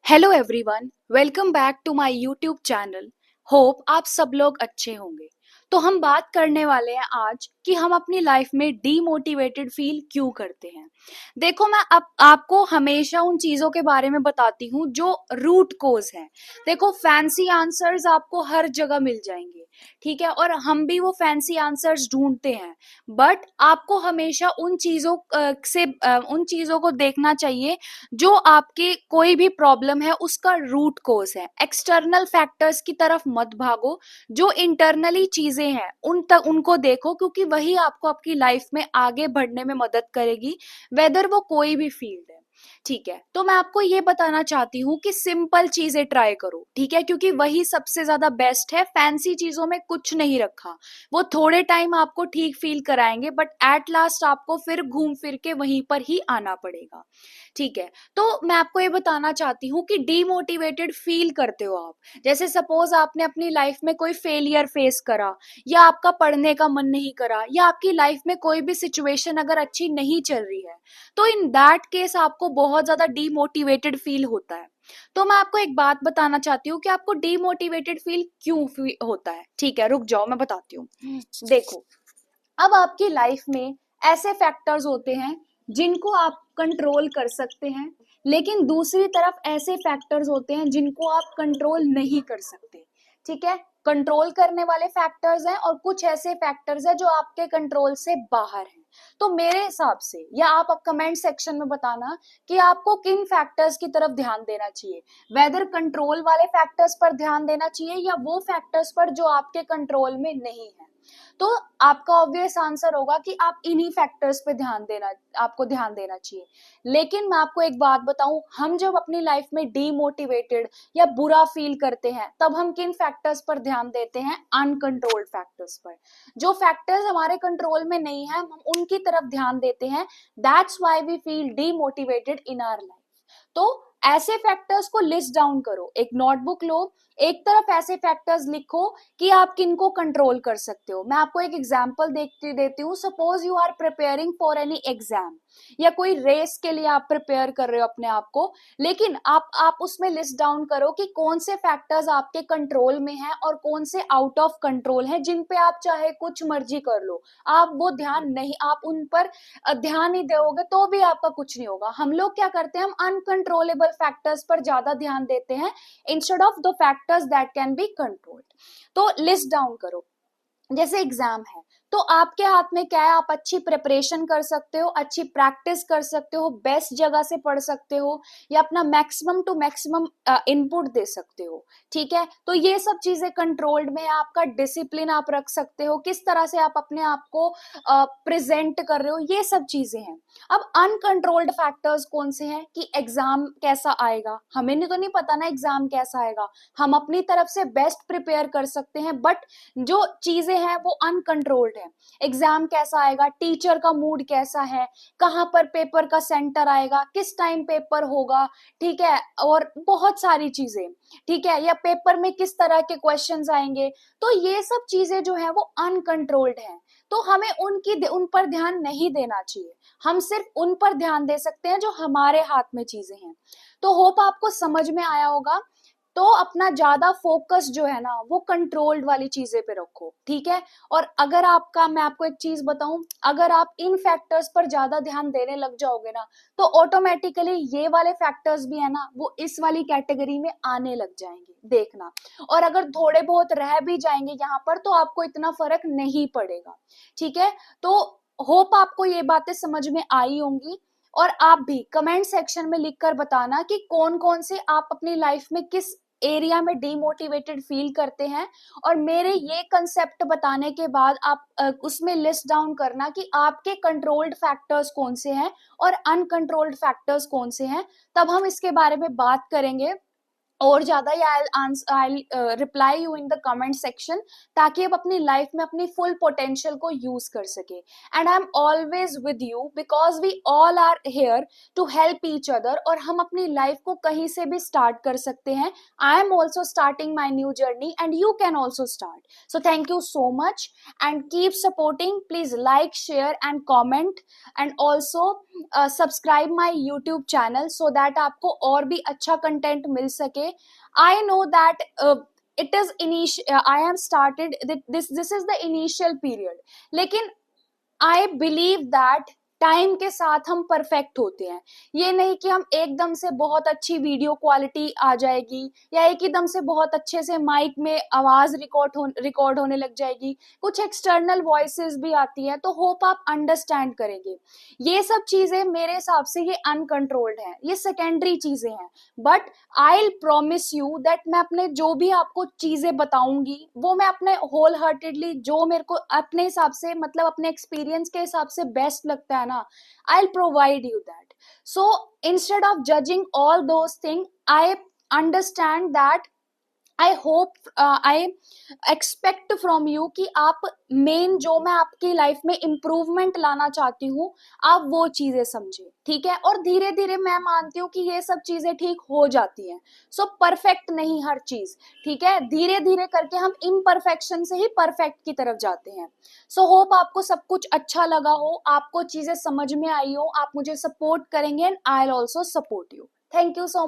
Hello everyone, welcome back to my YouTube channel. Hope आप सब लोग अच्छे होंगे। तो हम बात करने वाले हैं आज कि हम अपनी लाइफ में डीमोटिवेटेड फील क्यों करते हैं। देखो, मैं अब आपको हमेशा उन चीजों के बारे में बताती हूँ जो रूट कोज है। देखो, फैंसी आंसर्स आपको हर जगह मिल जाएंगे, ठीक है, और हम भी वो फैंसी आंसर्स ढूंढते हैं। बट आपको हमेशा उन चीजों को देखना चाहिए जो आपके कोई भी प्रॉब्लम है उसका रूट कोज है। एक्सटर्नल फैक्टर्स की तरफ मत भागो, जो इंटरनली चीजें हैं उनको देखो, क्योंकि वही आपको आपकी लाइफ में आगे बढ़ने में मदद करेगी, वेदर वो कोई भी फील्ड है। ठीक है, तो मैं आपको ये बताना चाहती हूँ कि सिंपल चीजें ट्राई करो, ठीक है, क्योंकि वही सबसे ज्यादा बेस्ट है। फैंसी चीजों में कुछ नहीं रखा, वो थोड़े टाइम आपको ठीक फील कराएंगे, बट एट लास्ट आपको फिर घूम फिर के वहीं पर ही आना पड़ेगा। ठीक है, तो मैं आपको ये बताना चाहती हूँ कि डीमोटिवेटेड फील करते हो आप, जैसे सपोज आपने अपनी लाइफ में कोई फेलियर फेस करा, या आपका पढ़ने का मन नहीं करा, या आपकी लाइफ में कोई भी सिचुएशन अगर अच्छी नहीं चल रही है, तो इन दैट केस आपको बहुत ज्यादा डीमोटिवेटेड फील होता है। तो मैं आपको एक बात बताना चाहती हूँ कि आपको डीमोटिवेटेड फील क्यों होता है। ठीक है, रुक जाओ, मैं बताती हूँ। देखो, अब आपकी लाइफ में ऐसे फैक्टर्स होते हैं जिनको आप कंट्रोल कर सकते हैं, लेकिन दूसरी तरफ ऐसे फैक्टर्स होते हैं जिनको आप कंट्रोल नहीं कर सकते। ठीक है, कंट्रोल करने वाले फैक्टर्स हैं और कुछ ऐसे फैक्टर्स हैं जो आपके कंट्रोल से बाहर हैं। तो मेरे हिसाब से, या आप कमेंट सेक्शन में बताना कि आपको किन फैक्टर्स की तरफ ध्यान देना चाहिए, वेदर कंट्रोल वाले फैक्टर्स पर ध्यान देना चाहिए या वो फैक्टर्स पर जो आपके कंट्रोल में नहीं है। तो आपका ऑब्वियस आंसर होगा कि आप इन्हीं फैक्टर्स पे आपको ध्यान देना चाहिए। लेकिन मैं आपको एक बात बताऊं, हम जब अपनी लाइफ में डीमोटिवेटेड या बुरा फील करते हैं, तब हम किन फैक्टर्स पर ध्यान देते हैं? अनकंट्रोल्ड फैक्टर्स पर। जो फैक्टर्स हमारे कंट्रोल में नहीं है, हम उनकी तरफ ध्यान देते हैं। That's why we feel demotivated in our life. तो ऐसे फैक्टर्स को लिस्ट डाउन करो, एक नोटबुक लो, एक तरफ ऐसे फैक्टर्स लिखो कि आप किनको कंट्रोल कर सकते हो। मैं आपको एक एग्जांपल देती हूँ। Suppose you are preparing for any exam, या कोई रेस के लिए आप प्रिपेयर कर रहे हो अपने आप को, लेकिन आप उसमें लिस्ट डाउन करो कि कौन से फैक्टर्स आपके कंट्रोल में हैं और कौन से आउट ऑफ कंट्रोल हैं, जिन पे आप चाहे कुछ मर्जी कर लो, आप वो ध्यान नहीं, आप उन पर ध्यान नहीं दोगे तो भी आपका कुछ नहीं होगा। हम लोग क्या करते हैं, हम अनकंट्रोलेबल फैक्टर्स पर ज्यादा ध्यान देते हैं instead of the factors that can be controlled. तो लिस्ट डाउन करो। जैसे एग्जाम है, तो आपके हाथ में क्या है? आप अच्छी प्रिपरेशन कर सकते हो, अच्छी प्रैक्टिस कर सकते हो, बेस्ट जगह से पढ़ सकते हो, या अपना मैक्सिमम टू मैक्सिमम इनपुट दे सकते हो। ठीक है, तो ये सब चीजें कंट्रोल्ड में है। आपका डिसिप्लिन आप रख सकते हो, किस तरह से आप अपने आप को प्रेजेंट कर रहे हो, ये सब चीजें हैं। अब अनकंट्रोल्ड फैक्टर्स कौन से हैं? कि एग्जाम कैसा आएगा, हमें नहीं तो नहीं पता ना एग्जाम कैसा आएगा। हम अपनी तरफ से बेस्ट प्रिपेयर कर सकते हैं, बट जो चीजें हैं वो अनकंट्रोल्ड है। एग्जाम कैसा आएगा, टीचर का मूड कैसा है, कहाँ पर पेपर का सेंटर आएगा, किस टाइम पेपर होगा, ठीक है, और बहुत सारी चीजें, ठीक है, या पेपर में किस तरह के क्वेश्चंस आएंगे। तो ये सब चीजें जो है वो अनकंट्रोल्ड है। तो हमें उन पर ध्यान नहीं देना चाहिए। हम सिर्फ उन पर ध्यान दे सकते हैं जो हमारे हाथ में चीजें हैं। तो होप आपको समझ में आया होगा। तो अपना ज्यादा फोकस जो है ना वो कंट्रोल्ड वाली चीजें पे रखो, ठीक है। और अगर मैं आपको एक चीज बताऊं, अगर आप इन फैक्टर्स पर ज्यादा ध्यान देने लग जाओगे ना, तो ऑटोमेटिकली ये वाले फैक्टर्स भी है ना वो इस वाली कैटेगरी में आने लग जाएंगे, देखना। और अगर थोड़े बहुत रह भी जाएंगे यहाँ पर, तो आपको इतना फर्क नहीं पड़ेगा, ठीक है। तो होप आपको ये बातें समझ में आई होंगी। और आप भी कमेंट सेक्शन में लिखकर बताना कि कौन कौन से आप अपनी लाइफ में किस एरिया में डीमोटिवेटेड फील करते हैं। और मेरे ये कंसेप्ट बताने के बाद आप उसमें लिस्ट डाउन करना कि आपके कंट्रोल्ड फैक्टर्स कौन से हैं और अनकंट्रोल्ड फैक्टर्स कौन से हैं। तब हम इसके बारे में बात करेंगे और ज़्यादा या I'll reply you in the comment section, ताकि आप अपनी लाइफ में अपनी फुल पोटेंशियल को यूज कर सके। And I am always with you because we all are here to help each other, और हम अपनी लाइफ को कहीं से भी स्टार्ट कर सकते हैं। I am also starting my new journey and you can also start. So thank you so much and keep supporting, please like share and comment and also subscribe my YouTube channel so that आपको और भी अच्छा content मिल सके। I know that it is initial, I have started this is the initial period, लेकिन I believe that time के साथ हम perfect होते हैं। ये नहीं कि हम एकदम से बहुत अच्छी वीडियो क्वालिटी आ जाएगी या एकदम से बहुत अच्छे से माइक में आवाज रिकॉर्ड होने लग जाएगी, कुछ एक्सटर्नल वॉइसेस भी आती है, तो होप आप अंडरस्टैंड करेंगे। ये सब चीजें मेरे हिसाब से ये अनकंट्रोल्ड है, ये सेकेंडरी चीजें हैं, but I promise you that मैं अपने जो भी आपको चीजें बताऊंगी वो मैं अपने होल हार्टेडली, जो मेरे को अपने हिसाब से मतलब अपने एक्सपीरियंस के हिसाब से बेस्ट लगता है ना, I provide you that. So instead of judging all those thing, I understand that, I hope, I expect from you कि आप मेन जो मैं आपकी लाइफ में इम्प्रूवमेंट लाना चाहती हूँ आप वो चीजें समझे, ठीक है। और धीरे धीरे मैं मानती हूँ कि ये सब चीजें ठीक हो जाती हैं। सो परफेक्ट नहीं हर चीज, ठीक है, धीरे धीरे करके हम इम्परफेक्शन से ही परफेक्ट की तरफ जाते हैं। सो होप आपको सब कुछ अच्छा लगा हो, आपको चीजें समझ में आई हो, आप मुझे सपोर्ट करेंगे and I will also support you. Thank you so much.